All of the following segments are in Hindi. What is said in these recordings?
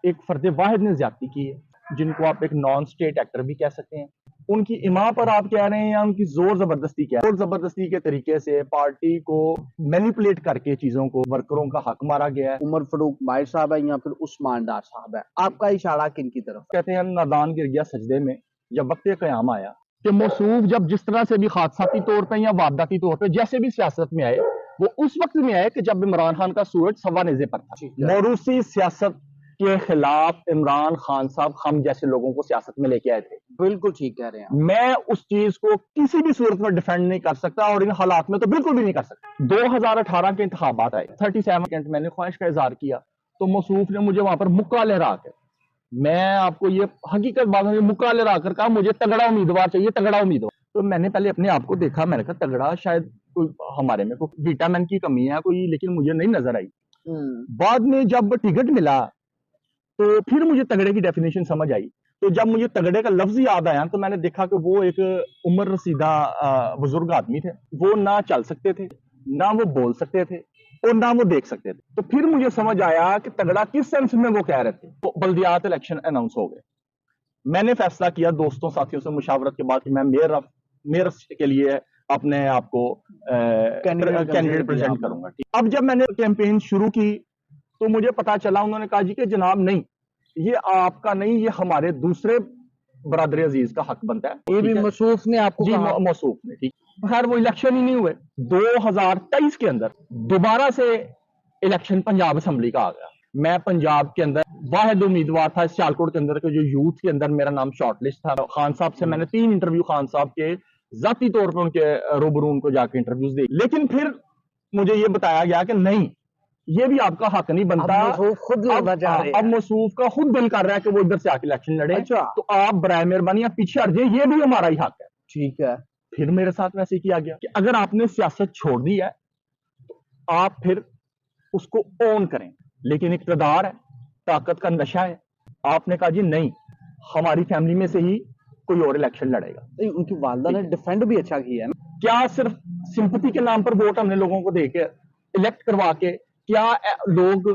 एक फर्द वाहिद ने ज्यादती की है, जिनको आप एक नॉन स्टेट एक्टर भी कह सकते हैं, उनकी इमा पर आप कह रहे हैं या उनकी जोर जबरदस्ती क्या है? जोर जबरदस्ती के तरीके से पार्टी को मैनिपुलेट करके चीजों को, वर्करों का हक मारा गया है। उमर फारूक बाहिर साहब है या फिर उस्मान डार साहब है, आपका इशारा किन की तरफ? कहते हैं नादान गिर गया सजदे में जब वक्त क़याम आया कि मौसूफ जब जिस तरह से भी हादसाती तौर पर या वारदाती तौर पर जैसे भी सियासत में आए, वो उस वक्त में आए कि जब इमरान खान का सूरज सवा नेज़े पर था। मौरूसी सियासत के खिलाफ इमरान खान साहब हम जैसे लोगों को सियासत में लेके आए थे। बिल्कुल ठीक कह रहे हैं। मैं उस चीज को किसी भी सूरत में डिफेंड नहीं कर सकता और इन हालात में तो बिल्कुल भी नहीं कर सकता। 2018 के इंतखाबात आए, 37 मैंने ख्वाहिश का इजहार किया तो मौसूफ ने मुझे वहां पर मुक्का लहरा कर, मैं आपको ये हकीकत बात है, मुक्का लहरा कर कहा मुझे तगड़ा उम्मीदवार चाहिए, तगड़ा उम्मीदवार। तो मैंने पहले अपने आप को देखा, मैंने कहा तगड़ा शायद कोई हमारे में कोई विटामिन की कमी है कोई, लेकिन मुझे नहीं नजर आई। बाद में जब टिकट मिला तो फिर मुझे तगड़े की डेफिनेशन समझ आई। तो जब मुझे तगड़े का लफ्ज याद आया तो मैंने देखा कि वो एक उम्र रसीदा बुजुर्ग आदमी थे, वो ना चल सकते थे, ना वो बोल सकते थे और ना वो देख सकते थे। तो फिर मुझे समझ आया कि तगड़ा किस सेंस में वो कह रहे थे। तो बल्दियात इलेक्शन अनाउंस हो गए। मैंने फैसला किया दोस्तों साथियों से मुशावरत के बाद कि मैं मेयर के लिए अपने आप को कैंडिडेट प्रेजेंट करूंगा। अब जब मैंने कैंपेन शुरू की तो मुझे पता चला, उन्होंने कहा जी कि जनाब नहीं, ये आपका नहीं, ये हमारे दूसरे बरादर अजीज का हक बनता है। ये भी मौसूफ ने आपको जी मौसूफ ने, ठीक। खैर वो इलेक्शन ही नहीं हुए। 2023 के अंदर दोबारा से इलेक्शन पंजाब असेंबली का आ गया। मैं पंजाब के अंदर वाहिद उम्मीदवार था इस सियालकोट के अंदर के जो यूथ के अंदर मेरा नाम शॉर्टलिस्ट था। खान साहब से मैंने 3 इंटरव्यू खान साहब के जाती तौर पर उनके रूबरू उनको जाके इंटरव्यूज दी, लेकिन फिर मुझे ये बताया गया कि नहीं, ये भी आपका हक नहीं बनता। खुद अब मौसूफ का खुद दिल कर रहा है कि वो इधर से आके इलेक्शन लड़े। अच्छा। तो आप बराए मेहरबानी पीछे हट जाए, ये भी हमारा ही हक है। ठीक है। फिर मेरे साथ वैसे किया गया कि अगर आपने सियासत छोड़ दी है तो आप फिर उसको ओन करें, लेकिन इक़्तिदार है, ताकत का नशा है। आपने कहा जी नहीं, हमारी फैमिली में से ही कोई और इलेक्शन लड़ेगा। उनकी वालदा ने डिफेंड भी अच्छा किया है। क्या सिर्फ सिंपैथी के नाम पर वोट हमने लोगों को देके इलेक्ट करवा के, क्या लोग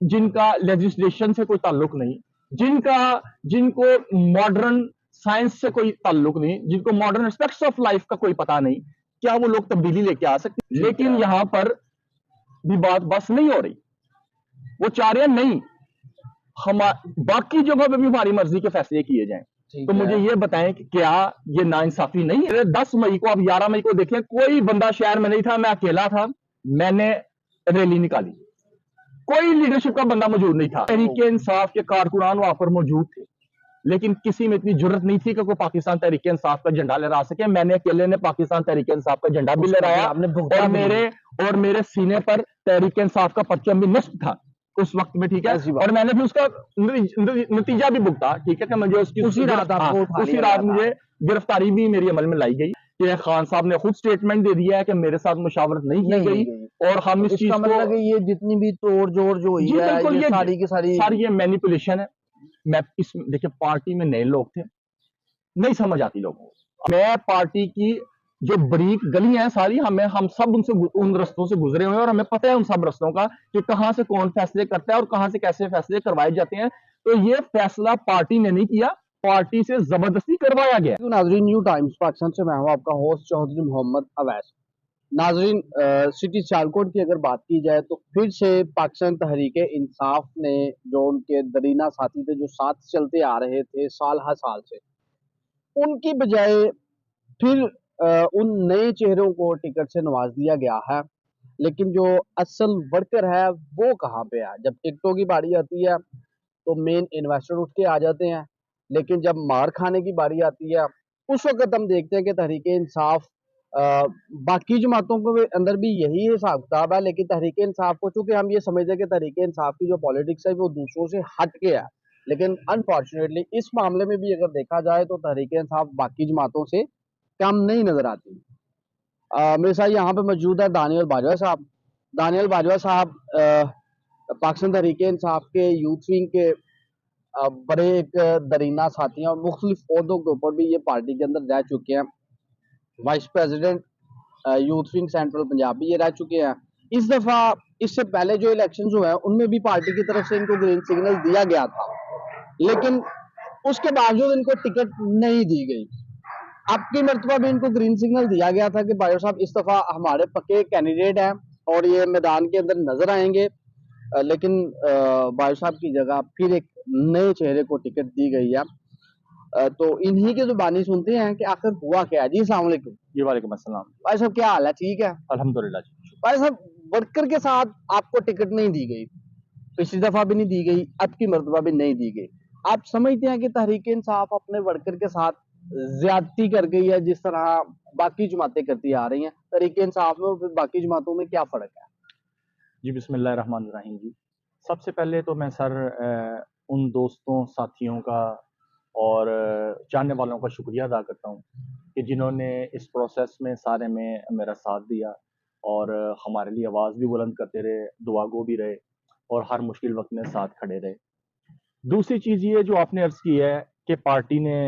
जिनका लेजिस्लेशन से कोई ताल्लुक नहीं, जिनको मॉडर्न साइंस से कोई ताल्लुक नहीं, जिनको मॉडर्न एस्पेक्ट्स ऑफ लाइफ का कोई पता नहीं, क्या वो लोग तब्दीली लेके आ सकते? लेकिन यहां पर भी बात बस नहीं हो रही। वो चाह रहे हैं नहीं, हम बाकी जगहों पे भी हमारी मर्जी के फैसले किए जाएं। तो मुझे ये बताएं कि क्या ये नाइंसाफी नहीं है? 10 मई को, आप 11 मई को देखें, कोई बंदा शहर में नहीं था, मैं अकेला था, मैंने रैली निकाली, कोई लीडरशिप का बंदा मौजूद नहीं था। तहरीके इंसाफ के कारकुनान वहां पर मौजूद थे, लेकिन किसी में इतनी जरूरत नहीं थी कि कोई पाकिस्तान तहरीके इंसाफ का झंडा लहरा सके। मैंने अकेले ने पाकिस्तान तहरीके इंसाफ का झंडा भी लहराया और मेरे सीने पर तहरीके इंसाफ का परचम भी नस्ब था उस वक्त में, ठीक है। और मैंने भी उसका नतीजा भी भुगता, ठीक है, कि मुझे उसी रात मुझे गिरफ्तारी भी मेरी अमल में लाई गई कि खान साहब ने खुद स्टेटमेंट दे दिया है कि मेरे साथ मुशावरत नहीं की गई और हम इस चीज को, मतलब ये जितनी भी तोड़ जोड़ जो हुई है, ये सारी की सारी ये मैनिपुलेशन है। मैं इस देखिए पार्टी में नए लोग थे, नहीं समझ आती लोगों को। मैं पार्टी की जो बरीक गलियां हैं सारी, हम सब उन रास्तों से गुजरे हुए हैं और हमें पता है उन सब रास्तों का कि कहां से कौन फैसले करता है और कहां से कैसे फैसले करवाए जाते हैं। तो ये फैसला पार्टी ने नहीं किया, पार्टी से जबरदस्ती करवाया गया। नाजरीन, न्यू टाइम्स पाकिस्तान से मैं हूं आपका होस्ट चौधरी मोहम्मद अवैस। नाजरीन, सिटी सियालकोट की अगर बात की जाए तो फिर से पाकिस्तान तहरीके इंसाफ ने जो उनके दरीना साथी थे, जो साथ चलते आ रहे थे साल हर साल से, उनकी बजाय फिर उन नए चेहरों को टिकट से नवाज दिया गया है। लेकिन जो असल वर्कर है वो कहाँ पे है? जब टिकटों की बारी आती है तो मेन इन्वेस्टर उठ के आ जाते हैं, लेकिन जब मार खाने की बारी आती है उस वक्त हम देखते हैं कि तहरीके इंसाफ, बाकी जमातों के अंदर भी यही हिसाब किताब है, लेकिन तहरीके इंसाफ को चूंकि हम ये समझते हैं कि तहरीके इंसाफ की जो पॉलिटिक्स है वो दूसरों से हट के है, लेकिन अनफॉर्चुनेटली इस मामले में भी अगर देखा जाए तो तहरीके इंसाफ बाकी जमातों से कम नहीं नजर आती। मेरे साथ यहाँ पे मौजूद है दानियल बाजवा साहब। दानियल बाजवा साहब पाकिस्तान तहरीके इंसाफ के यूथ विंग के बड़े एक दरीना साथी हैं और मुख्तलिफ ओहदों के ऊपर भी ये पार्टी के अंदर रह चुके हैं। Vice president youth wing central Punjab भी ये रह चुके हैं। इस दफा इससे पहले जो इलेक्शंस हुए हैं उनमें भी पार्टी की तरफ से इनको ग्रीन सिग्नल दिया गया था, लेकिन उसके बावजूद इनको टिकट नहीं दी गई। आपकी मर्तबा भी इनको ग्रीन सिग्नल दिया गया था कि भाई साहब इस दफा हमारे पक्के कैंडिडेट हैं और ये मैदान के अंदर नजर आएंगे, लेकिन भाई साहब की जगह फिर एक नए चेहरे को टिकट दी गई है। तो इन्हीं की जुबानी सुनते हैं कि आखिर हुआ क्या है। जी अस्सलाम वालेकुम। जी वालेकुम अस्सलाम। भाई साहब क्या हाल है, ठीक है? अल्हम्दुलिल्लाह जी। भाई साहब वर्कर के साथ आपको टिकट नहीं दी गई, पिछली दफा भी नहीं दी गई, अब की मर्तबा भी नहीं दी गई। आप समझते हैं कि तहरीक इंसाफ अपने वर्कर के साथ ज्यादती कर गई है जिस तरह बाकी जमातें करती आ रही हैं? तहरीक इंसाफ में और फिर बाकी जमातों में क्या फर्क है? जी बिस्मिल्लाह रहमान रहीम जी। सबसे पहले तो मैं सर उन दोस्तों साथियों का और जानने वालों का शुक्रिया अदा करता हूँ कि जिन्होंने इस प्रोसेस में सारे में मेरा साथ दिया और हमारे लिए आवाज़ भी बुलंद करते रहे, दुआ गो भी रहे और हर मुश्किल वक्त में साथ खड़े रहे। दूसरी चीज़ ये जो आपने अर्ज़ की है कि पार्टी ने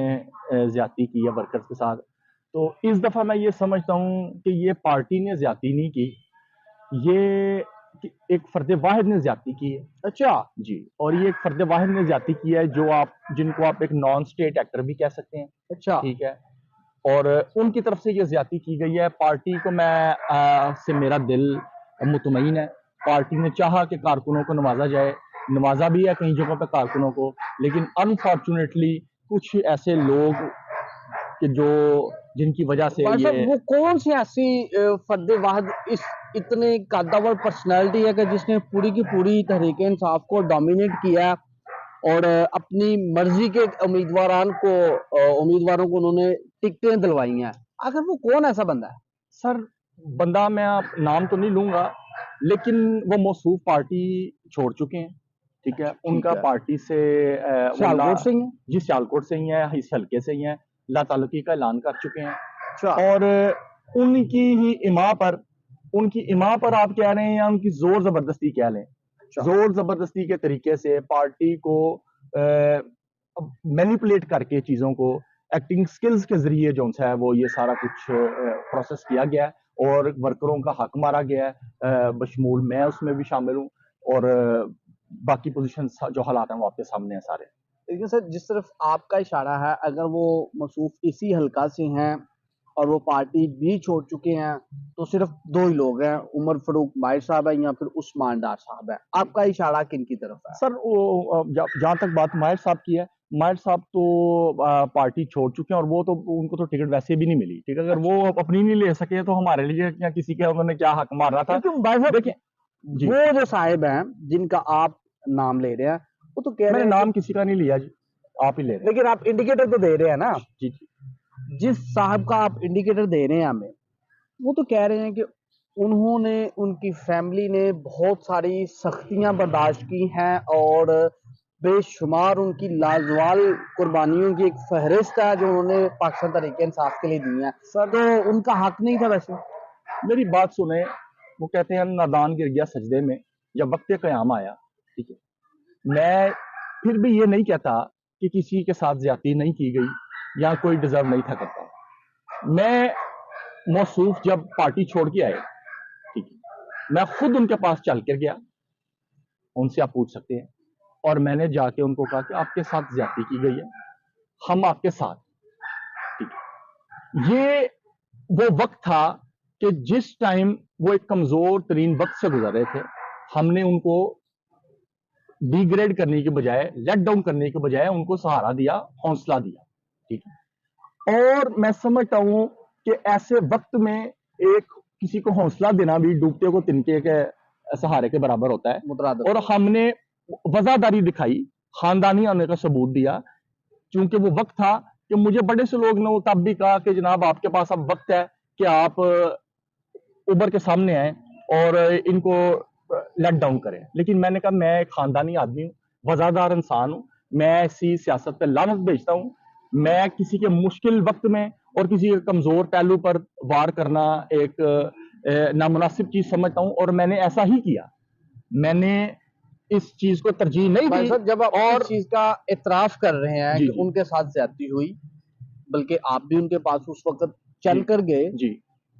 ज़्यादती की है वर्कर्स के साथ, तो इस दफ़ा मैं ये समझता हूँ कि ये पार्टी ने ज़्यादती नहीं की, ये कि एक फ़र्द वाहिद ने ज़्यादती की है। अच्छा जी, और ये एक फ़र्द वाहिद ने ज़्यादती की है जो जिनको आप एक नॉन स्टेट एक्टर भी कह सकते हैं, अच्छा ठीक है? और उनकी तरफ से ये ज़्यादती की गई है। पार्टी को से मेरा दिल मुतमईन है। पार्टी ने चाहा कि कारकुनों को नवाज़ा जाए, नवाज़ा भी है कई जगहों पे कारकुनों को, लेकिन अनफॉर्चुनेटली कुछ ऐसे लोग कि जो जिनकी वजह से भाई साहब ये वो कौन सी ऐसी फर्द वाहिद इस इतने कद्दावर पर्सनालिटी है कि जिसने पूरी की पूरी तहरीक इंसाफ को डोमिनेट किया है और अपनी मर्जी के उम्मीदवारों को उन्होंने टिकटें दिलवाई हैं? आखिर वो कौन ऐसा बंदा है? सर बंदा मैं आप नाम तो नहीं लूँगा, लेकिन वो मौसूफ पार्टी छोड़ चुके हैं, ठीक है? ठीक उनका है। पार्टी से सियालकोट से ही है? जी सियालकोट से ही हैं, इस हल्के से ही हैं, लातालुकी का ऐलान कर चुके हैं अच्छा और उनकी ही उनकी इमा पर आप कह रहे हैं या उनकी ज़ोर ज़बरदस्ती कह लें, अच्छा ज़ोर ज़बरदस्ती के तरीके से पार्टी को मैनिपुलेट करके चीज़ों को एक्टिंग स्किल्स के ज़रिए जो है वो ये सारा कुछ प्रोसेस किया गया है और वर्करों का हक मारा गया है, बशमूल मैं उसमें भी शामिल हूँ और बाकी पोजीशन जो हालात हैं वो आपके सामने हैं सारे। लेकिन सर जिस तरफ आपका इशारा है, अगर वो मसूफ इसी हल्का से हैं और वो पार्टी भी छोड़ चुके हैं तो सिर्फ दो ही लोग हैं, उमर फारूक माहिर साहब है या फिर उस्मान डार साहब है। आपका इशारा किन की तरफ है? सर वो जहाँ तक बात माहिर साहब की है, माहिर साहब तो पार्टी छोड़ चुके हैं और वो तो उनको तो टिकट वैसे भी नहीं मिली, ठीक है? अगर वो अपनी नहीं ले सके तो हमारे लिए या किसी का उन्होंने क्या हक मारना था? क्योंकि भाई साहब देखिए जी, वो जो साहिब हैं जिनका आप नाम ले रहे हैं वो तो कह रहे मैंने हैं नाम किसी का नहीं लिया जी, आप ही ले रहे हैं। लेकिन आप इंडिकेटर तो दे रहे हैं ना। जी, जी। जिस साहब का आप इंडिकेटर दे रहे हैं हमें, वो तो कह रहे हैं कि उन्होंने उनकी फैमिली ने बहुत सारी सख्तियां बर्दाश्त की हैं और बेशुमार उनकी लाजवाल कुर्बानियों की एक फहरिस्त है जो उन्होंने पाकिस्तान तहरीक इंसाफ के लिए दी है। सर तो उनका हक नहीं था वैसे? मेरी बात सुने, वो कहते हैं नादान गिर गया सजदे में जब वक्त क़याम आया, ठीक है? मैं फिर भी ये नहीं कहता कि किसी के साथ ज्यादती नहीं की गई या कोई डिजर्व नहीं था करता। मैं मौसूफ जब पार्टी छोड़ के आए, ठीक है, मैं खुद उनके पास चल कर गया, उनसे आप पूछ सकते हैं, और मैंने जाके उनको कहा कि आपके साथ ज्यादती की गई है, हम आपके साथ, ठीक है। ये वो वक्त था कि जिस टाइम वो एक कमजोर तरीन वक्त से गुजर रहे थे, हमने उनको डिग्रेड करने के बजाय, लेट डाउन करने के बजाय उनको सहारा दिया, हौसला दिया, ठीक है। और मैं समझता हूं कि ऐसे वक्त में एक किसी को हौसला देना भी डूबते को तिनके के सहारे के बराबर होता है। मुतरादिफ। और हमने वफादारी दिखाई, खानदानी आने का सबूत दिया, क्योंकि वो वक्त था कि मुझे बड़े से लोग ने तब भी कहा कि जनाब आपके पास अब वक्त है कि आप उबर के सामने आए और इनको लेट डाउन करें। लेकिन मैंने कहा मैं एक खानदानी आदमी हूँ, वफादार इंसान हूँ, मैं ऐसी सियासत पे लानत भेजता हूँ। मैं किसी के मुश्किल वक्त में और किसी के कमजोर पहलू पर वार करना एक नामुनासिब चीज समझता हूँ और मैंने ऐसा ही किया। मैंने इस चीज को तरजीह नहीं भाई दी। साहब जब आप और इस चीज का इतराफ कर रहे हैं जी कि जी उनके साथ ज्यादती हुई, बल्कि आप भी उनके पास उस वक्त चल जी कर गए, जी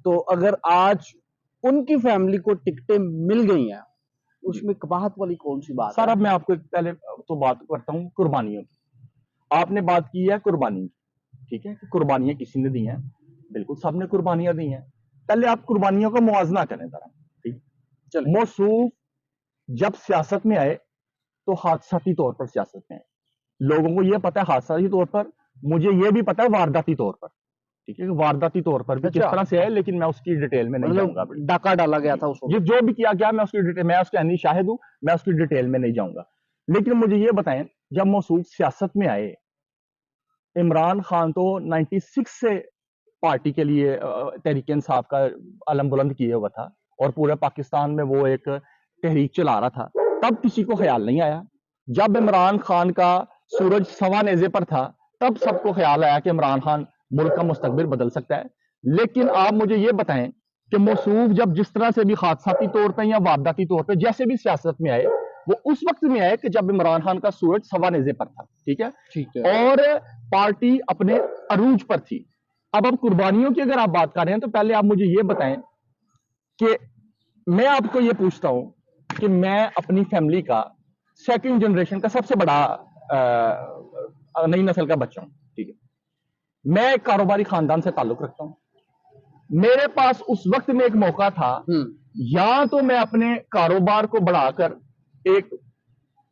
तो अगर आज उनकी फैमिली को टिकटें मिल गई हैं, उसमें कबाहत वाली कौन सी बात सर है? अब मैं आपको पहले तो बात करता हूँ कुर्बानियों की। आपने बात की है कुर्बानी की, ठीक है, कि कुर्बानियां किसी ने दी हैं, बिल्कुल सबने कुर्बानियां दी हैं। पहले आप कुर्बानियों का मुआवजा करें जरा, ठीक। चलिए। मौसूफ जब सियासत में आए तो हादसाती तौर पर सियासत में आए। लोगों को यह पता है हादसाती तौर पर, मुझे यह भी पता है वारदाती तौर पर, ठीक है, कि वारदाती तौर पर भी किस अच्छा। तरह से है, लेकिन मैं उसकी डिटेल में नहीं जाऊंगा मतलब अभी। डाका डाला गया था उस ये वक्त। जो भी किया गया मैं उसकी डिटेल, मैं उसके अन्य शाहिद हूं, मैं उसकी डिटेल में नहीं जाऊंगा। लेकिन मुझे ये बताएं, जब मौसूफ सियासत में आए, इमरान खान तो 96 से पार्टी के लिए तहरीक इंसाफ का अलम बुलंद किए हुआ था और पूरे पाकिस्तान में वो एक तहरीक चला रहा था, तब किसी को ख्याल नहीं आया। जब इमरान खान का सूरज सवा नेजे पर था, तब सबको ख्याल आया कि इमरान खान मुल्क का मुस्तकबिल बदल सकता है। लेकिन आप मुझे ये बताएं कि मौसूफ जब जिस तरह से भी हादसाती तौर पर या वारदाती तौर पर जैसे भी सियासत में आए, वो उस वक्त में आए कि जब इमरान खान का सूरज सवा नेजे पर था, ठीक है, ठीक है। और पार्टी अपने अरूज पर थी। अब कुर्बानियों की अगर आप बात कर रहे हैं तो पहले आप मुझे ये बताएं कि मैं आपको ये पूछता हूं कि मैं अपनी फैमिली का सेकंड जनरेशन का सबसे बड़ा नई नस्ल का बच्चा हूं, ठीक है। मैं एक कारोबारी खानदान से ताल्लुक रखता हूं। मेरे पास उस वक्त में एक मौका था, या तो मैं अपने कारोबार को बढ़ाकर एक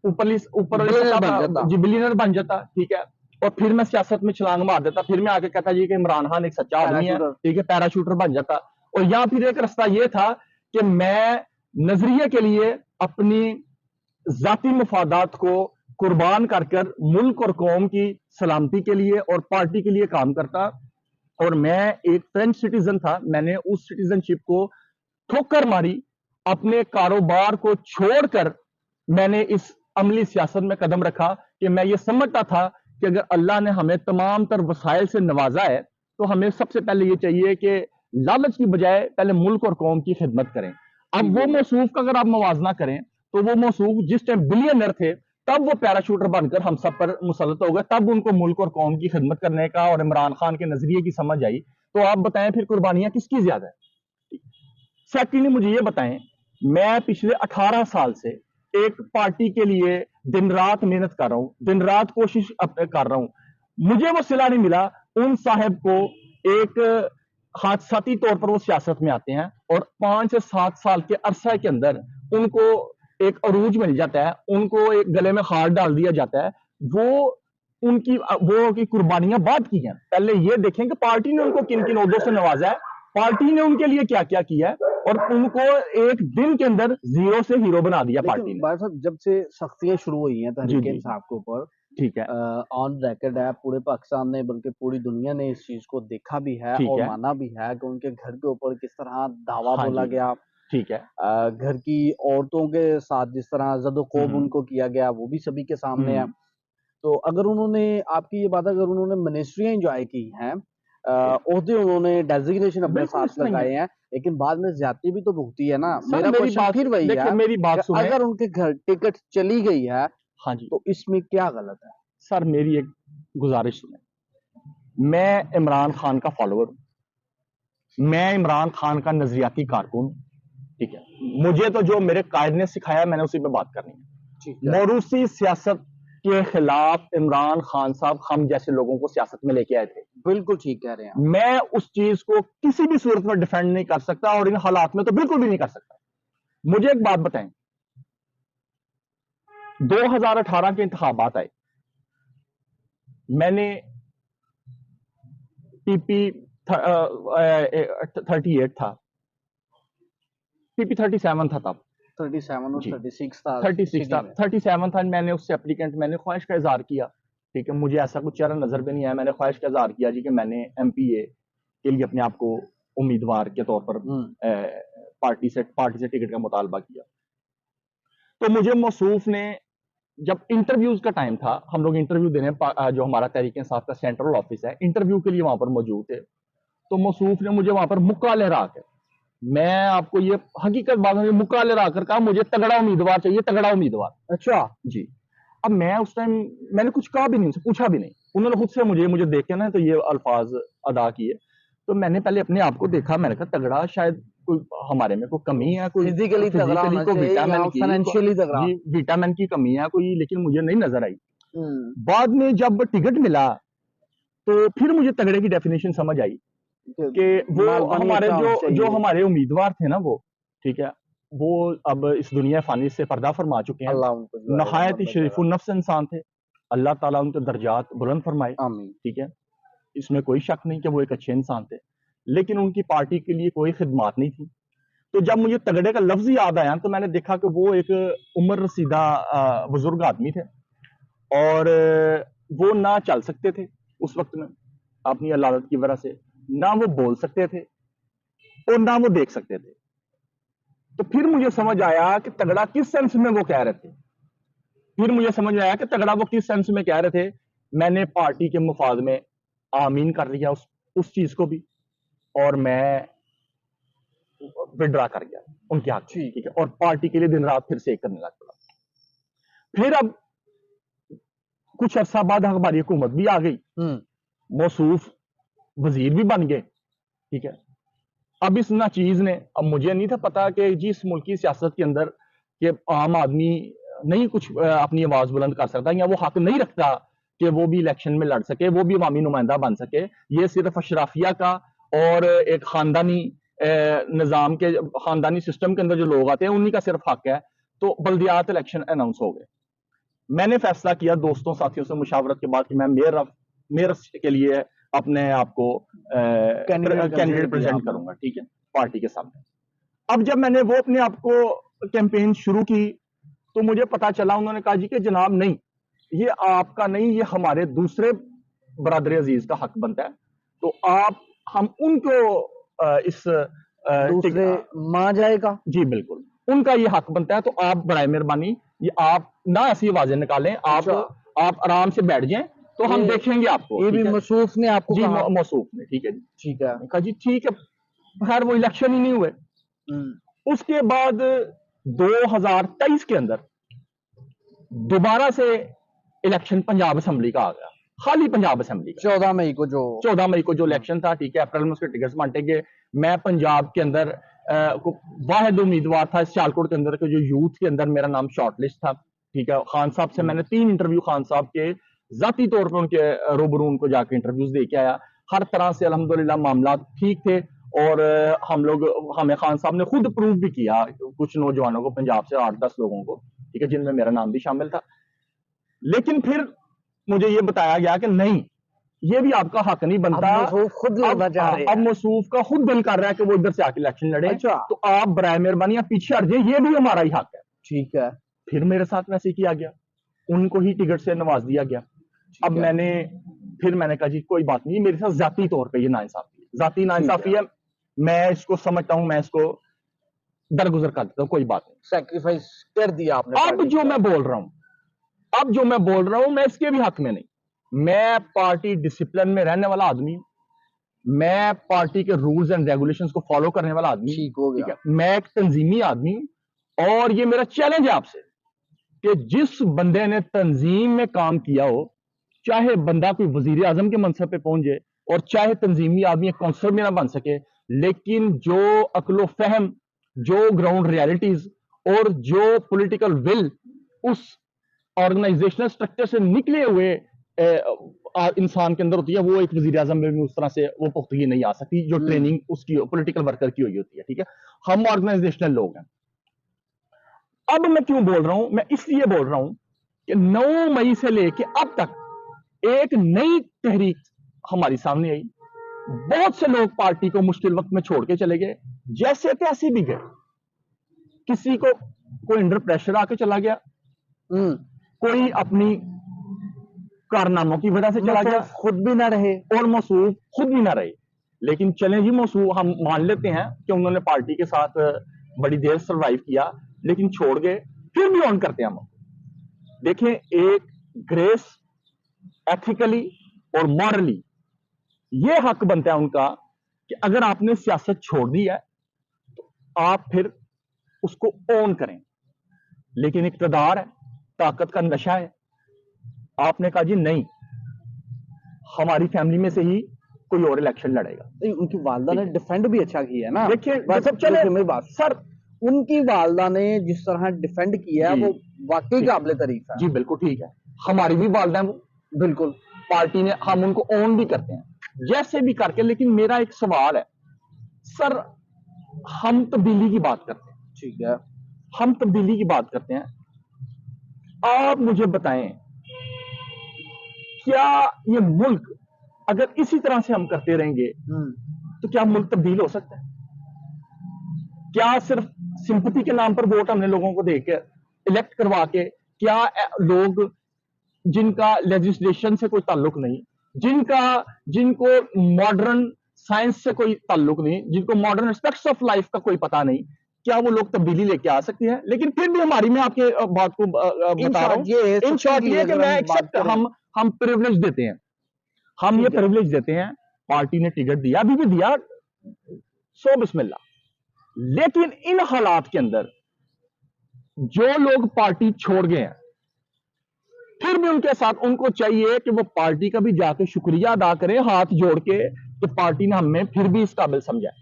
बिलियनर बन जाता, ठीक है, और फिर मैं सियासत में छलांग मार देता, फिर मैं आके कहता जी कि इमरान खान एक सच्चा आदमी है, ठीक है, पैराशूटर बन जाता। और या फिर एक रास्ता ये था कि मैं नजरिए के लिए अपनी जाती मफादात को कुर्बान कर मुल्क और कौम की सलामती के लिए और पार्टी के लिए काम करता। और मैं एक फ्रेंच सिटीजन था, मैंने उस सिटीजनशिप को ठोकर मारी, अपने कारोबार को छोड़कर मैंने इस अमली सियासत में कदम रखा कि मैं ये समझता था कि अगर अल्लाह ने हमें तमाम तर वसाइल से नवाजा है तो हमें सबसे पहले ये चाहिए कि लालच की बजाय पहले मुल्क और कौम की खिदमत करें। अब वो मौसूफ का अगर आप मवाजना करें तो वो मौसूफ जिस टाइम बिलियनर थे तब वो पैराशूटर बनकर हम सब पर मुसलत हो गए, तब उनको मुल्क और कौम की खिदमत करने का और इमरान खान के नजरिए की समझ आई। तो आप बताएं फिर कुर्बानियां किसकी ज्यादा है? सेकंडली मुझे ये बताएं, मैं पिछले 18 साल से एक पार्टी के लिए दिन रात मेहनत कर रहा हूं, दिन रात कोशिश कर रहा हूं, मुझे वो सिला नहीं मिला। उन साहब को एक हादसाती तौर पर वो सियासत में आते हैं और 5 से 7 साल के अरसा के अंदर उनको एक अरूज मिल जाता है, उनको एक गले में हार डाल दिया जाता है। वो उनकी कुर्बानियां बाद की हैं। पहले ये देखें कि पार्टी ने उनको किन किन ओहदों से नवाजा है, पार्टी ने उनके लिए क्या क्या किया है, और उनको एक दिन के अंदर जीरो से हीरो बना दिया पार्टी ने। भाई साहब, जब से सख्तियां शुरू हुई हैं तहरीक इंसाफ के ऊपर, ठीक है, ऑन रिकॉर्ड है, पूरे पाकिस्तान ने बल्कि पूरी दुनिया ने इस चीज को देखा भी है और माना भी है कि उनके घर के ऊपर किस तरह दावा बोला गया, ठीक है, घर की औरतों के साथ जिस तरह जदोकोब उनको किया गया वो भी सभी के सामने है। तो अगर उन्होंने, आपकी ये बात, अगर उन्होंने मिनिस्ट्रियां एंजॉय की हैं, ओहदे उन्होंने डेजिग्नेशन अपने साथ लगाए हैं, लेकिन बाद में ज्यादती भी तो भुगती है ना। मेरा क्वेश्चन फिर वही है, मेरी बात सुने, अगर उनके घर टिकट चली गई है, हाँ जी, तो इसमें क्या गलत है? सर मेरी एक गुजारिश सुने, मैं इमरान खान का फॉलोअर हूं, मैं इमरान खान का नजरियाती कारकुन, ठीक है, मुझे तो जो मेरे कायद ने सिखाया मैंने उसी पे बात करनी है। मोरूसी सियासत के खिलाफ इमरान खान साहब हम जैसे लोगों को सियासत में लेके आए थे। बिल्कुल ठीक कह रहे हैं। मैं उस चीज को किसी भी सूरत में डिफेंड नहीं कर सकता और इन हालात में तो बिल्कुल भी नहीं कर सकता। मुझे एक बात बताएं, 2018 के इंतखाबात आए, मैंने पीपी 38 था, पीपी 37 था तब, 37 और 36 था, 37 था। मैंने उससे एप्लीकेंट, मैंने ख्वाहिश का इजहार किया, ठीक है, मुझे ऐसा कुछ चेहरा नजर भी नहीं आया, मैंने ख्वाहिश का इजहार किया जी कि मैंने एमपीए के लिए अपने आप को उम्मीदवार के तौर पर पार्टी से टिकट का मुतालबा किया। तो मुझे मौसूफ ने, जब इंटरव्यूज का टाइम था, हम लोग इंटरव्यू देने, जो हमारा तहरीक इंसाफ का सेंट्रल ऑफिस है, इंटरव्यू के लिए वहां पर मौजूद थे, तो मौसूफ ने मुझे वहां पर मुक्का लहरा कर, मैं आपको ये हकीकत बात है, मुक्का लहरा कर कहा मुझे तगड़ा उम्मीदवार चाहिए, तगड़ा उम्मीदवार। अच्छा जी। अब मैं उस टाइम मैंने कुछ कहा भी नहीं, उनसे पूछा भी नहीं, उन्होंने खुद से मुझे देख के ना तो ये अल्फाज अदा किए। तो मैंने पहले अपने आप को देखा, मैंने कहा तगड़ा शायद कोई हमारे में कोई कमी है, कोई फिजिकली तगड़ा होना कोई चाहिए विटामिन या की फाइनेंशियली तगड़ा? जी विटामिन की कमी है कोई, लेकिन मुझे नहीं नजर आई। हम्म, बाद में जब टिकट मिला तो फिर मुझे तगड़े की डेफिनेशन समझ आई कि वो मालवानी हमारे इतना जो जो चाहिए। हमारे उम्मीदवार थे ना, वो ठीक है, वो अब इस दुनिया फानी से पर्दा फरमा चुके हैं। अल्लाह उनको जो है नहायत ही रहमत शरीफुल बरकत। नफ्स इंसान थे, अल्लाह ताला उनके दर्जात बुलंद फरमाए, आमीन। ठीक है, इसमें कोई शक नहीं कि वो एक अच्छे इंसान थे, लेकिन उनकी पार्टी के लिए कोई खिदमात नहीं थी। तो जब मुझे तगड़े का लफ्ज याद आया तो मैंने देखा कि वो एक उम्र रसीदा बुजुर्ग आदमी थे, और वो ना चल सकते थे उस वक्त में अपनी अलादत की वजह से, ना वो बोल सकते थे और ना वो देख सकते थे। तो फिर मुझे समझ आया कि तगड़ा किस सेंस में वो कह रहे थे, फिर मुझे समझ में आया कि तगड़ा वो किस सेंस में कह रहे थे। मैंने पार्टी के मुफाद में आमीन कर लिया उस चीज को भी, और मैं विड्रा कर गया उनके हाथ से, ठीक है, और पार्टी के लिए दिन रात फिर से एक करने लग पड़ा। फिर अब कुछ अरसा बाद हमारी हुकूमत भी आ गई, मौसूफ वजीर भी बन गए, ठीक है। अब इस नाचीज ने, अब मुझे नहीं था पता कि जी इस मुल्क की सियासत के अंदर कि आम आदमी नहीं कुछ अपनी आवाज बुलंद कर सकता, या वो हक नहीं रखता कि वो भी इलेक्शन में लड़ सके, वो भी अवामी नुमाइंदा बन सके। ये सिर्फ अशराफिया का और एक खानदानी निज़ाम के, खानदानी सिस्टम के अंदर जो लोग आते हैं उन्हीं का सिर्फ हक है। तो बल्दियात इलेक्शन अनाउंस हो गए। मैंने फैसला किया दोस्तों साथियों से मुशावरत के बाद कि मैं मेयर के लिए अपने आप को कैंडिडेट प्रेजेंट करूंगा, ठीक है, पार्टी के सामने। अब जब मैंने वो अपने आप को कैंपेन शुरू की तो मुझे पता चला, उन्होंने कहा जी कि जनाब नहीं, ये आपका नहीं, ये हमारे दूसरे बरादर अजीज का हक बनता है, तो आप हम उनको इस दूसरे मा जाएगा। जी बिल्कुल, उनका ये हक बनता है, तो आप बराए मेहरबानी ये आप ना ऐसी आवाजें निकालें, आप आराम से बैठ जाएं, तो हम देखेंगे आपको। ये भी मसूफ ने आपको जी कहा? मौसूफ ने, ठीक है जी, ठीक है। कहा जी ठीक है। खैर वो इलेक्शन ही नहीं हुए। उसके बाद 2023 के अंदर दोबारा से इलेक्शन पंजाब असेंबली का आ गया, खाली पंजाब असेंबली का 14 मई को जो 14 मई को जो इलेक्शन था, ठीक है, अप्रैल में उसके टिकट्स बांटे गए। मैं पंजाब के अंदर वाहिद उम्मीदवार था इस सियालकोट के अंदर के जो यूथ के अंदर मेरा नाम शॉर्टलिस्ट था, ठीक है। खान साहब से मैंने 3 इंटरव्यू खान साहब के जाती तौर पर उनके रूबरू उनको जाके इंटरव्यूज दे के आया। हर तरह से अल्हम्दुलिल्लाह मामला ठीक थे, और हमें खान साहब ने खुद प्रूव भी किया कुछ नौजवानों को, पंजाब से 8-10 लोगों को, ठीक है, जिनमें मेरा नाम भी शामिल था। लेकिन फिर मुझे ये बताया गया कि नहीं, ये भी आपका हक नहीं बनता। खुद लड़ना चाह रहे हैं। अब मसूफ का खुद दिल कर रहा है कि वो इधर से आके इलेक्शन लड़े। अच्छा। तो आप बराए मेहरबानी आप पीछे हट जाइए, ये भी हमारा ही हक है। ठीक है। फिर मेरे साथ वैसे ही किया गया, उनको ही टिकट से नवाज दिया गया। अब मैंने कहा जी कोई बात नहीं, मेरे साथ जाती तौर पर ये नाइंसाफी, जाती नाइंसाफी है, मैं इसको समझता हूं, मैं इसको दरगुजर कर देता हूं, कोई बात नहीं, सैक्रिफाइस कर दिया आपने। अब जो मैं बोल रहा हूं मैं इसके भी हक में नहीं। मैं पार्टी डिसिप्लिन में रहने वाला आदमी, मैं पार्टी के रूल्स एंड रेगुलेशंस को फॉलो करने वाला आदमी, ठीक हो गया। ठीक है, मैं एक तंजीमी आदमी हूं, और ये मेरा चैलेंज है आपसे कि जिस बंदे ने तंजीम में काम किया हो, चाहे बंदा कोई वजीर आजम के मनसब पे पहुंच जाए, और चाहे तंजीमी आदमी एक काउंसलर भी ना बन सके, लेकिन जो अक्लो फहम, जो ग्राउंड रियलिटीज और जो पॉलिटिकल विल उस ऑर्गेनाइजेशनल स्ट्रक्चर से निकले हुए इंसान के अंदर होती है, वो एक वजीर आजम में भी उस तरह से वो पुख्तगी नहीं आ सकती जो ट्रेनिंग उसकी पॉलिटिकल वर्कर की हुई होती है, ठीक है। हम ऑर्गेनाइजेशनल लोग हैं। अब मैं क्यों बोल रहा हूं, मैं इसलिए बोल रहा हूं कि 9 मई से लेके अब तक एक नई तहरीक हमारी सामने आई। बहुत से लोग पार्टी को मुश्किल वक्त में छोड़ के चले गए, जैसे तैसे भी गए। किसी को कोई अंडर प्रेशर आके चला गया, कोई अपनी कारनामों की वजह से चला गया, खुद भी ना रहे, और मसूफ खुद भी ना रहे। लेकिन चलें जी, मसूफ हम मान लेते हैं कि उन्होंने पार्टी के साथ बड़ी देर सर्वाइव किया, लेकिन छोड़ गए, फिर भी ऑन करते हैं हम। देखें, एक ग्रेस, एथिकली और मॉरली ये हक बनता है उनका कि अगर आपने सियासत छोड़ दी है तो आप फिर उसको ओन करें। लेकिन इक्तदार है, ताकत का नशा है, आपने कहा जी नहीं, हमारी फैमिली में से ही कोई और इलेक्शन लड़ेगा। नहीं, उनकी वालदा ने डिफेंड भी अच्छा किया है ना। देखिए बस सब चले मेरी बात, सर, उनकी वालदा ने जिस तरह डिफेंड किया है जी, वो वाकई ठीक है। काबिले तारीफ है। जी बिल्कुल ठीक है, हमारी भी वालदा है वो, बिल्कुल पार्टी ने, हम उनको ओन भी करते हैं जैसे भी करके। लेकिन मेरा एक सवाल है सर, हम तब्दीली की बात करते हैं, ठीक है। हम तब्दीली की बात करते हैं, आप मुझे बताएं क्या ये मुल्क अगर इसी तरह से हम करते रहेंगे तो क्या मुल्क तब्दील हो सकता है? क्या सिर्फ सिंपैथी के नाम पर वोट हमने लोगों को देकर इलेक्ट करवा के, क्या लोग जिनका लेजिस्लेशन से कोई ताल्लुक नहीं, जिनको मॉडर्न साइंस से कोई ताल्लुक नहीं, जिनको मॉडर्न एस्पेक्ट्स ऑफ लाइफ का कोई पता नहीं, क्या वो लोग तब्दीली लेके आ सकते हैं? लेकिन फिर भी हमारी, मैं आपके बात को बता रहा हूं, इन शॉर्ट ये कि मैं एक्सेप्ट, हम प्रिविलेज देते हैं, हम ये प्रिविलेज देते हैं, पार्टी ने टिकट दिया, अभी भी दिया, सो बिस्मिल्लाह। लेकिन इन हालात के अंदर जो लोग पार्टी छोड़ गए हैं, फिर भी उनके साथ उनको चाहिए कि वो पार्टी का भी जाके शुक्रिया अदा करें हाथ जोड़ के कि पार्टी ने हमें फिर भी इस काबिल समझा है,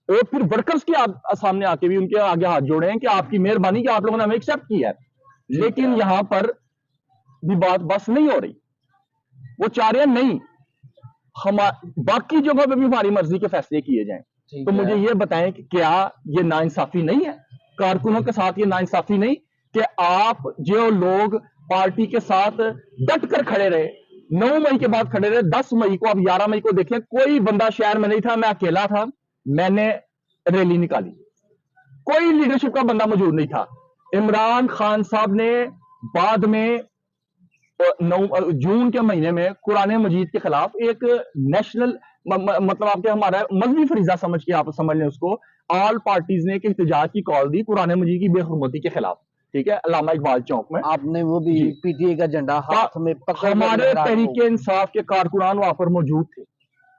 और फिर वर्कर्स के सामने आके भी उनके आगे हाथ जोड़े हैं कि आपकी मेहरबानी कि आप लोगों ने हमें एक्सेप्ट किया है। लेकिन यहां पर भी बात बस नहीं हो रही, वो चाह रहे हैं नहीं, हम बाकी जगहों पे भी हमारी मर्जी के फैसले किए जाएं। तो मुझे ये बताएं कि क्या ये नाइंसाफी नहीं है कारकुनों के साथ? ये नाइंसाफी नहीं कि आप जो लोग पार्टी के साथ डट कर खड़े रहे, 9 मई के बाद खड़े रहे, 10 मई को, अब 11 मई को देखें, कोई बंदा शहर में नहीं था, मैं अकेला था, मैंने रैली निकाली, कोई लीडरशिप का बंदा मौजूद नहीं था। इमरान खान साहब ने बाद में 9 जून के महीने में कुरान मजीद के खिलाफ एक नेशनल, मतलब आपके हमारा मजहबी फरीजा समझ के आप समझ लें उसको, ऑल पार्टीज ने एक एहतजाज की कॉल दी कुरान मजीद की बेहुरमती के खिलाफ, ठीक है, अल्लामा इकबाल चौक में। आपने वो भी पीटीए का झंडा हाथ में पकड़, हमारे तहरीके इंसाफ के कारकुनान वहां पर मौजूद थे,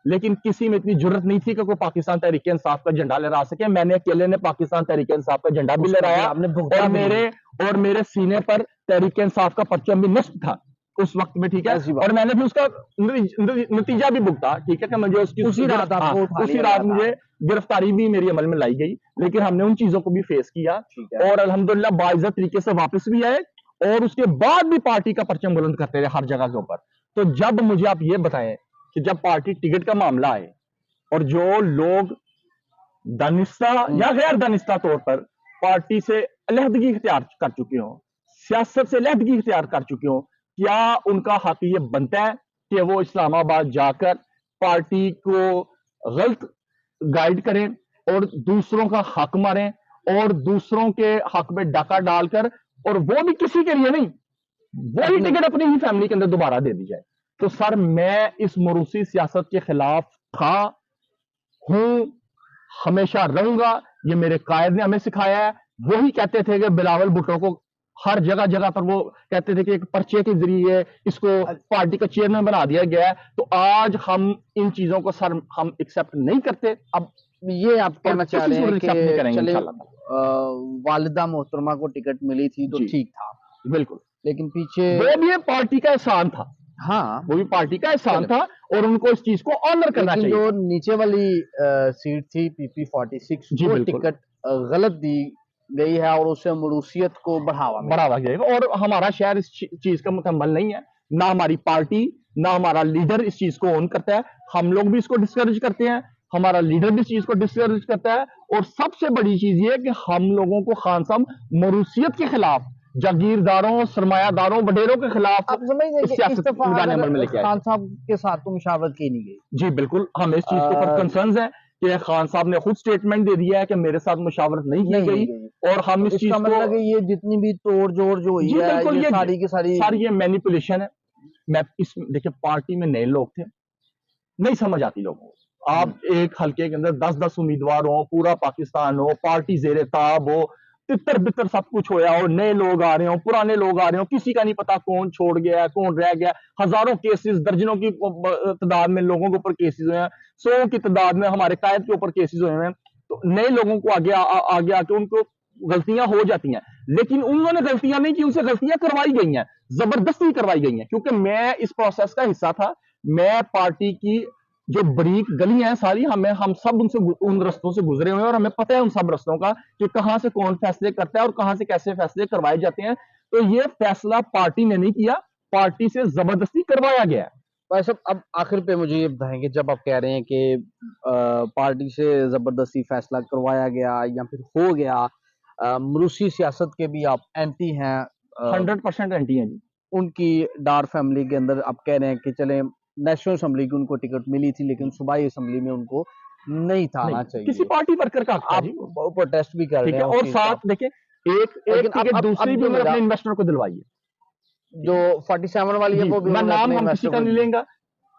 लेकिन किसी में इतनी जरूरत नहीं थी कि कोई पाकिस्तान तहरीक इंसाफ का झंडा लहरा सके। मैंने अकेले ने पाकिस्तान तहरीक इंसाफ का झंडा भी लहराया, और मेरे सीने पर तहरीक इंसाफ का परचम भी नस्ब था उस वक्त में, ठीक है, और मैंने भी उसका नतीजा भी भुगता, ठीक है, कि मुझे उसी रात मुझे गिरफ्तारी भी मेरी अमल में लाई गई, लेकिन हमने उन चीजों को भी फेस किया और अल्हम्दुलिल्लाह बाइज्जत तरीके से वापस भी आए, और उसके बाद भी पार्टी का परचम बुलंद करते रहे हर जगह के ऊपर। तो जब मुझे आप ये बताएं कि जब पार्टी टिकट का मामला आए और जो लोग दानिस्ता या गैर दानिस्ता तौर पर पार्टी से अलहदगी इख्तियार कर चुके हों, सियासत से अलहदगी इख्तियार कर चुके हों, क्या उनका हक ये बनता है कि वो इस्लामाबाद जाकर पार्टी को गलत गाइड करें और दूसरों का हक मारें और दूसरों के हक में डाका डालकर, और वो भी किसी के लिए नहीं, वही टिकट अपनी ही फैमिली के अंदर दोबारा दे दी जाए? तो सर मैं इस मरूसी सियासत के खिलाफ था, हूं, हमेशा रहूंगा। ये मेरे कायद ने हमें सिखाया है। वही कहते थे कि बिलावल भुट्टो को हर जगह जगह पर वो कहते थे कि एक पर्चे के जरिए इसको पार्टी का चेयरमैन बना दिया गया है। तो आज हम इन चीजों को सर हम एक्सेप्ट नहीं करते। अब ये आप कहना चाह रहे हैं कि चले वालिदा मोहतरमा को टिकट मिली थी तो ठीक था, बिल्कुल, लेकिन पीछे वो भी पार्टी का एहसान था। हाँ, वो भी पार्टी का एहसान था और उनको इस चीज को ऑनर करना चाहिए। जो नीचे वाली सीट थी PP 46 वो टिकट गलत दी गई है और उससे मरूसियत को बढ़ावा जाएगा, और हमारा शहर इस चीज का मुकम्मल नहीं है, ना हमारी पार्टी ना हमारा लीडर इस चीज को ओन करता है। हम लोग भी इसको डिस्करेज करते हैं, हमारा लीडर भी इस चीज को डिस्करेज करता है, और सबसे बड़ी चीज ये कि हम लोगों को खान साहब मरूसियत के खिलाफ, जागीरदारों, सरमायादारों, वडेरों के खिलाफ आप खान साहब के साथ तो मुशावरत की नहीं गई। जी बिल्कुल, हम इस चीज के ऊपर कंसर्न है कि खान साहब ने खुद स्टेटमेंट दे दिया है कि मेरे साथ मुशावरत नहीं की गई, और हम इस चीज को, ये जितनी भी तोड़ जोड़ जो हुई है ये सारी की सारी ये मैनिपुलेशन है। मैं इस देखिए पार्टी में नए लोग थे, नहीं समझ आती लोगों को। आप एक हल्के के अंदर 10-10 उम्मीदवार हो, पूरा पाकिस्तान हो, पार्टी जेरे ताब हो, तितर बितर सब कुछ होया हो, नए लोग आ रहे हो, पुराने लोग आ रहे हो, किसी का नहीं पता कौन छोड़ गया कौन रह गया। हजारों केसेस, दर्जनों की तादाद में लोगों के ऊपर केसेस हुए हैं, 100 की तादाद में हमारे कायद के ऊपर केसेस हुए हैं। तो नए लोगों को आगे आके उनको गलतियां हो जाती हैं, लेकिन उन्होंने गलतियां नहीं की, उनसे गलतियां करवाई गई हैं, जबरदस्ती करवाई गई हैं। क्योंकि मैं इस प्रोसेस का हिस्सा था, मैं पार्टी की जो बारीक गलियां हैं सारी, हम सब उन रास्तों से गुजरे हुए हैं और हमें पता है उन सब रास्तों का कि कहां से कौन फैसले करता है और कहां से कैसे फैसले करवाए जाते हैं। तो ये फैसला पार्टी ने नहीं किया, पार्टी से जबरदस्ती करवाया गया है। भाई साहब, अब आखिर पे मुझे ये बताएंगे, जब आप कह रहे हैं कि पार्टी से जबरदस्ती फैसला करवाया गया या फिर हो गया, रूसी सियासत के भी आप एंटी हैं, 100% एंटी है जी। उनकी डार फैमिली के अंदर आप कह रहे हैं कि चले नेशनल असेंबली की उनको टिकट मिली थी लेकिन सूबाई असेंबली में उनको नहीं था आना नहीं, किसी चाहिए। पार्टी वर्कर का हक था आप जी। प्रोटेस्ट भी कर ठीक रहे है, हैं उस और चीज का। साथ देखिए एक लेकिन टिकट दूसरी भी जो उन्होंने मेरा अपने इन्वेस्टर को दिलवाई है। जो 47 वाली है जी, वो भी मैं उन्होंने नाम अपने हम किसी इन्वेस्टर का को नहीं लेंगे,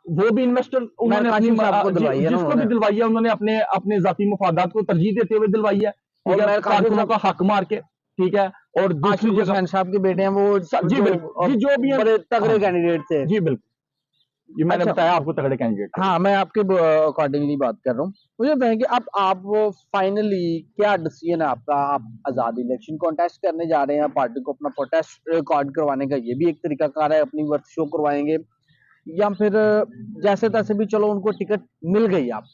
वो भी इन्वेस्टर उन्होंने अपनी कासिम साहब को दिलवाई है ना जिसको भी उन्होंने। दिलवाई है उन्होंने अपने अपने जाती मुफादात को तरजीह देते हुए दिलवाई है। ठीक और है, मैं कासिम कारकुनों साहब का हक मार के। ठीक है, और दूसरी आशिफ जगह हुसैन साहब के बेटे हैं वो, जी जो बिल्कुल जी, जो भी है बड़े तगड़े हाँ, कैंडिडेट थे। जी बिल्कुल, ये मैंने अच्छा, बताया आपको तगड़े कैंडिडेट थे। हाँ, मैं आपके अकॉर्डिंगली बात कर रहा हूँ। मुझे बताएं कि अब आप फाइनली क्या डिसीजन है आपका? आप आजाद इलेक्शन कॉन्टेस्ट करने जा रहे हैं, पार्टी को अपना प्रोटेस्ट रिकॉर्ड करवाने का ये भी एक तरीकाकार है, अपनी वर्थ शो करवाएंगे, या फिर जैसे तैसे भी चलो उनको टिकट मिल गई आप,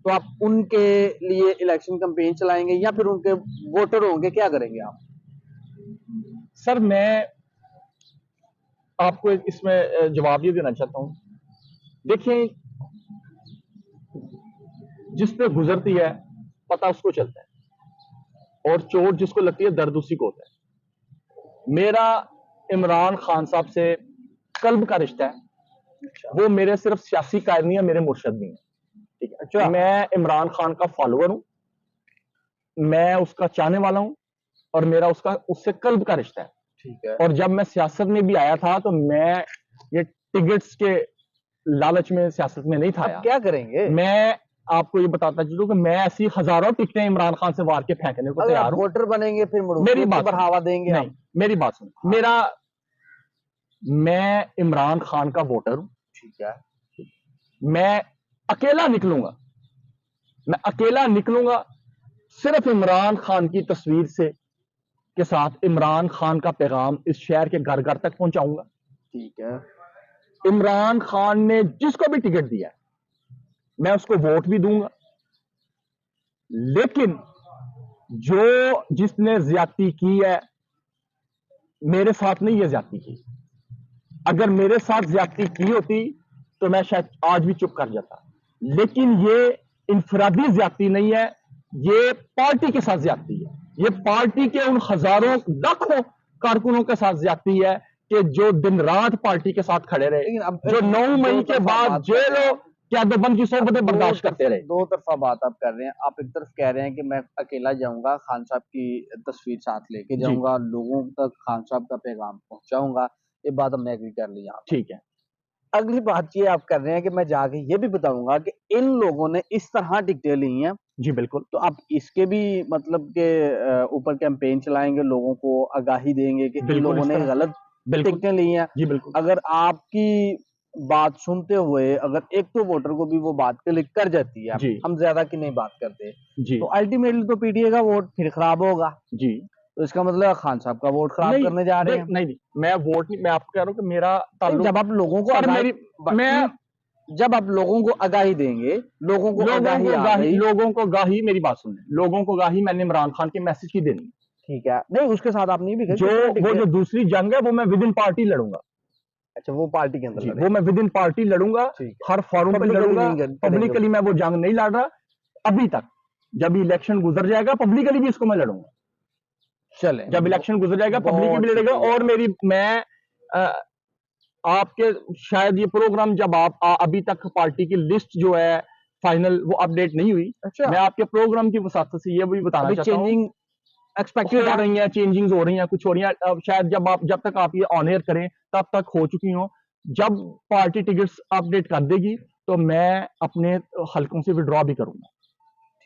तो आप उनके लिए इलेक्शन कैंपेन चलाएंगे या फिर उनके वोटर होंगे, क्या करेंगे आप? सर मैं आपको इसमें जवाब ये देना चाहता हूँ। देखिए, जिस पे गुजरती है पता उसको चलता है, और चोट जिसको लगती है दर्द उसी को होता है। मेरा इमरान खान साहब से कल्ब का रिश्ता है, वो मेरे सिर्फ सियासी कायद नहीं है, मेरे मुर्शद भी हैं। ठीक है, अच्छा, मैं इमरान खान का फॉलोअर हूं, मैं उसका चाहने वाला हूं, और मेरा उससे कल्ब का रिश्ता है। ठीक है। और जब मैं सियासत में भी आया था तो मैं ये टिकट्स के लालच में सियासत में नहीं था अब आया। क्या करेंगे? मैं आपको ये बताता चलूं कि मैं ऐसी हजारों टिकटें इमरान खान से वार के फेंकने को अगर तैयार आप हूं। वोटर बनेंगे फिर मेरी मरूफियत को बात सुनो। बढ़ावा देंगे नहीं, आप? मेरी बात सुनो। मैं इमरान खान का वोटर हूं। ठीक है। मैं अकेला निकलूंगा, मैं अकेला निकलूंगा, सिर्फ इमरान खान की तस्वीर से के साथ इमरान खान का पैगाम इस शहर के घर घर तक पहुंचाऊंगा। ठीक है। इमरान खान ने जिसको भी टिकट दिया है मैं उसको वोट भी दूंगा, लेकिन जो जिसने ज्यादती की है मेरे साथ नहीं, ये ज्यादती की। अगर मेरे साथ ज्यादती की होती तो मैं शायद आज भी चुप कर जाता, लेकिन ये इनफरादी ज्यादती नहीं है, ये पार्टी के साथ ज्यादती है। ये पार्टी के उन हजारों लाखों कारकुनों के साथ ज्यादती है कि जो दिन रात पार्टी के साथ खड़े रहे, लेकिन अब जो 9 मई दो के तरफा बाद बात कर रहे हैं जेलों आप। कैदोबंद की सोबतें बर्दाश्त करते रहे। दो तरफा बात आप कर रहे हैं। आप एक तरफ कह रहे हैं कि मैं अकेला जाऊंगा, खान साहब की तस्वीर साथ लेके जी, जाऊंगा, लोगों तक खान साहब का पैगाम पहुंचाऊंगा, ये बात हमने एग्री कर ली यहाँ पर। ठीक है। अगली बात ये आप कर रहे हैं कि मैं जाके ये भी बताऊंगा कि इन लोगों ने इस तरह टिकटें ली हैं, जी बिल्कुल, तो आप इसके भी मतलब के ऊपर कैंपेन चलाएंगे, लोगों को आगाही देंगे कि इन बिल्कुल लोगों इस ने तरह गलत बिल्कुल टिकटें ली हैं। जी बिल्कुल अगर आपकी बात सुनते हुए अगर एक तो वोटर को भी वो बात क्लिक कर जाती है, जी हम ज्यादा की नहीं बात करते, जी तो अल्टीमेटली तो पीटीए का वोट फिर खराब होगा, जी तो इसका मतलब खान साहब का वोट खराब नहीं, करने जा रहे हैं। नहीं, मैं वोट नहीं, मैं आपको कह रहा हूं कि मेरा नहीं, ताल्लुक जब आप लोगों को सर मेरी मैं जब आप लोगों को आगाही देंगे, लोगों को आगाही आ गई, लोगों को गाही, मेरी बात सुन, लोगों को गाही मैंने इमरान खान के मैसेज की देनी है। ठीक है, नहीं उसके साथ आप नहीं भी जो वो जो दूसरी जंग है वो मैं विद इन पार्टी लड़ूंगा। अच्छा, वो पार्टी के अंदर जी, लड़े। वो मैं विद इन पार्टी लड़ूंगा, ठीक है, हर फॉरम पे पब्लिकली लड़ूंगा। नहीं करेंगे। पब्लिकली मैं वो जंग नहीं लड़ रहा अभी तक, जब इलेक्शन गुजर जाएगा पब्लिकली भी इसको मैं लड़ूंगा। चले, जब इलेक्शन गुजर जाएगा पब्लिकली भी लड़ेगा। और मैं आपके शायद ये प्रोग्राम जब आप अभी तक पार्टी की लिस्ट जो है फाइनल वो अपडेट नहीं हुई। अच्छा, मैं आपके प्रोग्राम की वसात से ये भी बताना चाहता हूँ, चेंजिंग एक्सपेक्टेड हो है। रही है, चेंजिंग्स हो रही हैं, कुछ हो रही हैं। शायद जब तक आप ये ऑन एयर करें तब तक हो चुकी हो। जब पार्टी टिकट्स अपडेट कर देगी तो मैं अपने हलकों से विड्रॉ भी करूंगा।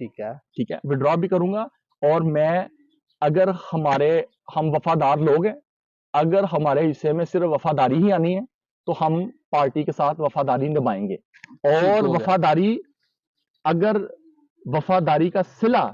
ठीक है, विड्रॉ भी करूंगा। और मैं अगर हम वफादार लोग हैं, अगर हमारे हिस्से में सिर्फ वफादारी ही आनी है तो हम पार्टी के साथ वफादारी निभाएंगे। और अगर वफादारी का सिला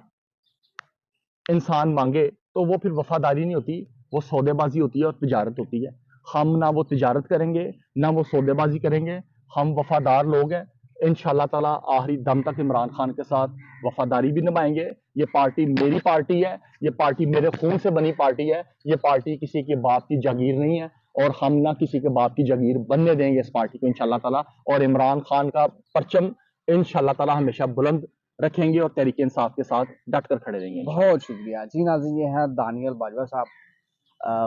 इंसान मांगे तो वो फिर वफादारी नहीं होती, वो सौदेबाजी होती है और तिजारत होती है। हम ना वो तिजारत करेंगे ना वो सौदेबाजी करेंगे, हम वफादार लोग हैं। इंशाल्लाह ताला आखिरी दम तक इमरान खान के साथ वफादारी भी निभाएंगे। ये पार्टी मेरी पार्टी है, ये पार्टी मेरे खून से बनी पार्टी है, ये पार्टी किसी के बाप की जागीर नहीं है और हम ना किसी के बाप की जागीर बनने देंगे इस पार्टी को इंशाल्लाह ताला। और इमरान खान का परचम इंशाल्लाह ताला हमेशा बुलंद रखेंगे और तहरीक इंसाफ के साथ डट कर खड़े रहेंगे। बहुत शुक्रिया जी। नाज़रीन, ये हैं दानियल बाजवा साहब,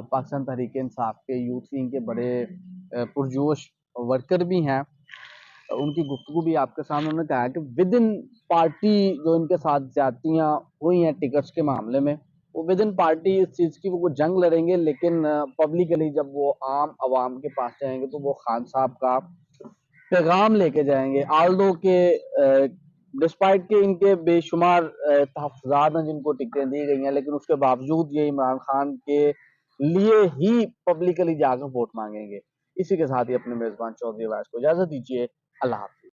पाकिस्तान तहरीक इंसाफ के यूथ विंग के बड़े पुरजोश वर्कर भी हैं। उनकी गुफ्तगू भी आपके सामने, उन्होंने कहा कि विद इन पार्टी जो इनके साथ ज्यादतियाँ हुई हैं टिकट्स के मामले में, वो विद इन पार्टी इस चीज़ की वो जंग लड़ेंगे, लेकिन पब्लिकली जब वो आम आवाम के पास जाएंगे तो वो खान साहब का पैगाम लेके जाएंगे। आल्दो के डिस्पाइट के इनके बेशुमार तहफ़्फ़ुज़ात हैं जिनको टिकटें दी गई हैं, लेकिन उसके बावजूद ये इमरान खान के लिए ही पब्लिकली जाकर वोट मांगेंगे। इसी के साथ ही अपने मेज़बान चौधरी अवैस को इजाज़त दीजिए। अल्लाह हाफ़िज़।